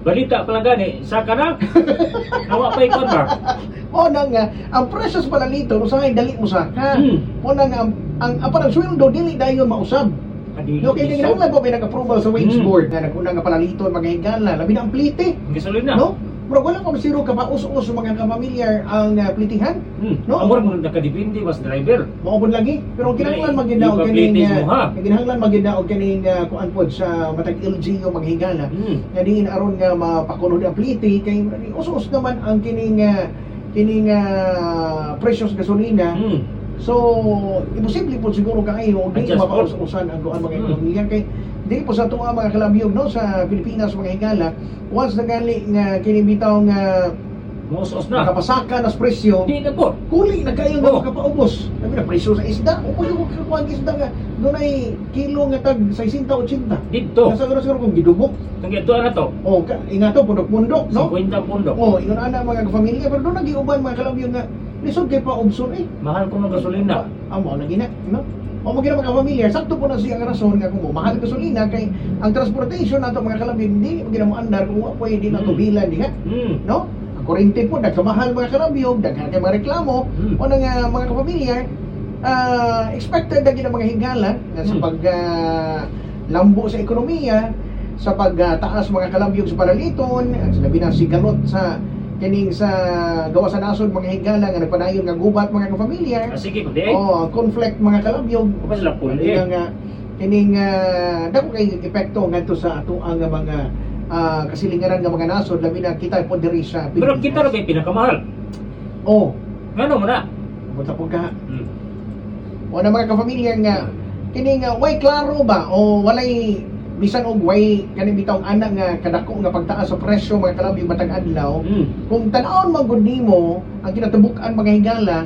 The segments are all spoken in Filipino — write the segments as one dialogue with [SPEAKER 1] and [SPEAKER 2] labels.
[SPEAKER 1] balita pa lang gani, saka na. Nawa pa ikon ba?
[SPEAKER 2] O na nga, ang presyo sa palalito, kung saan dali mo saka. O na nga, ang parang sweldo, dili dahil mausab. No, kaya ginahanglan po may nag-approval sa wage board na nagkunang nga palaliton, mga higala, labi na ang plite.
[SPEAKER 1] Gasolina.
[SPEAKER 2] No? Pero wala pa masiro ka pa us-us mga kapamilyar ang plitihan. No?
[SPEAKER 1] Amor mo nakadepende mas driver.
[SPEAKER 2] Maubod lagi. Pero kinahanglan
[SPEAKER 1] Dili,
[SPEAKER 2] magina og
[SPEAKER 1] ipaplitis
[SPEAKER 2] kining
[SPEAKER 1] mo, ha?
[SPEAKER 2] kinahanglan magina og kining kuan pod sa matag LGU mga higala. Nga diin aron nga mapakunod ang pliti kay us-us naman ang kining precious gasolina. So, imposible po siguro kayo hindi
[SPEAKER 1] Adjust
[SPEAKER 2] mapaus-usan ang kuan mga ekonomiya kay di po sa tuwa mga kalabiyog no sa Pilipinas mga higala once na gali nga kini bitaw nga
[SPEAKER 1] Musos na.
[SPEAKER 2] nakapasaka nas presyo
[SPEAKER 1] Di na po.
[SPEAKER 2] kuli na kayo nga makapaubos. Sabi na presyo sa isda o pwede mo kakuha ang isda nga doon ay kilo nga tag 60-80
[SPEAKER 1] Dito.
[SPEAKER 2] nasa siguro kung gidubok
[SPEAKER 1] Kung ito na to.
[SPEAKER 2] o ingato pundok-pundok no
[SPEAKER 1] 50 pundok.
[SPEAKER 2] o ingon ana mga pamilya pero doon nagiuban mga kalabiyog nga lisod kay pa ubson
[SPEAKER 1] Mahal ko ng gasolina.
[SPEAKER 2] amo na gina no o magina mga pamilya sakto po na siya ang rason nga kung mahal gasolina kay ang transportation nato mga kalabiyog hindi magina mo andar kung pwede na tubilan diha no ang kurente po nagkamahal mga kalabiyog daghan kay mga reklamo o na nga mga kapamilya expected na gina mga higala na sa pag lambo sa ekonomiya sa pagtaas mga kalabiyog sa paraliton at labi na sigalot sa kining sa gawa sa nasod mga higala nga nagpadayon nga gubat mga kapamilya.
[SPEAKER 1] Sige ko di.
[SPEAKER 2] Oh, conflict mga kalabiyog.
[SPEAKER 1] Apa sila puli.
[SPEAKER 2] Nga kining dako kay epekto ngadto sa ato ang mga kasilinganan nga mga nasod labi na kita po diri sa
[SPEAKER 1] Pero kita ra ba yung pinakamahal?
[SPEAKER 2] Oh,
[SPEAKER 1] Ngano mo na?
[SPEAKER 2] buta po ka. O na mga kapamilya nga kining way klaro ba o walay bisan og way kani bitaw anak nga kadako nga pagtaas sa presyo mga kalabiyog matag adlaw. Kung tan-awon man gud nimo ang kinatubuk-an mga higala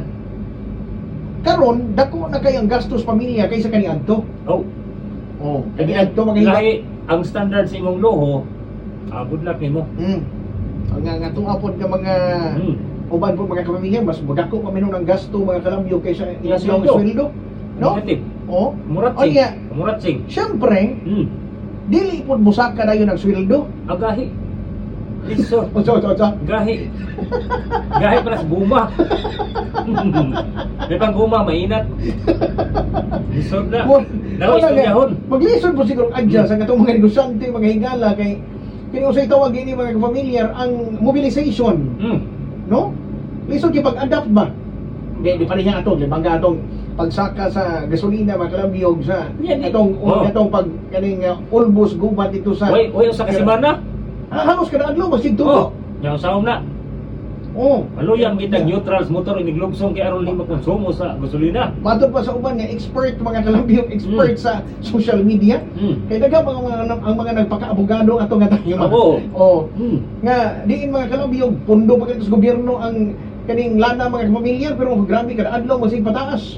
[SPEAKER 2] karon dako na kay ang gastos pamilya kaysa kani adto.
[SPEAKER 1] Oh.
[SPEAKER 2] Oh, kani adto mga higala.
[SPEAKER 1] Lahi ang standard sa imong loho, good luck nimo.
[SPEAKER 2] Ang nga tuapod nga mga uban po mga kapamilya mas mudako pa minon ang gasto mga kalabiyog kaysa ilang sweldo. No?
[SPEAKER 1] Negative.
[SPEAKER 2] Oh.
[SPEAKER 1] Muratsing.
[SPEAKER 2] Onya,
[SPEAKER 1] Muratsing.
[SPEAKER 2] syempre dili pod musaka na yun ang sweldo.
[SPEAKER 1] Agahi. Iso.
[SPEAKER 2] Ocho.
[SPEAKER 1] Gahi. Gahi para sa guma. May pang guma, mainat. Lisod na. Nawis ko yahon.
[SPEAKER 2] Maglisod po siguro adya sa katong mga negosyante, mga higala kay kini usay tawag ini mga kapamilyar ang mobilization, no? Lisod kay pag-adapt ba? Di paniya ato, bangga atong pagsaka sa gasolina mga kalabiyog sa atong pag kaning ulbos gubat dito sa
[SPEAKER 1] Way sa kasimana.
[SPEAKER 2] halos kada adlaw masig tubo.
[SPEAKER 1] Yang saom na. Maluyang kita neutrals motor ini globsong kay aron lima konsumo sa gasolina.
[SPEAKER 2] Matod pa sa uban nga expert mga kalabiyog, expert sa social media. Kay daga ang mga nagpaka-abogado ato nga tayo. Nga diin mga kalabiyog pundo pa sa gobyerno ang kaning lana mga pamilya pero grabe kada adlaw masig pataas.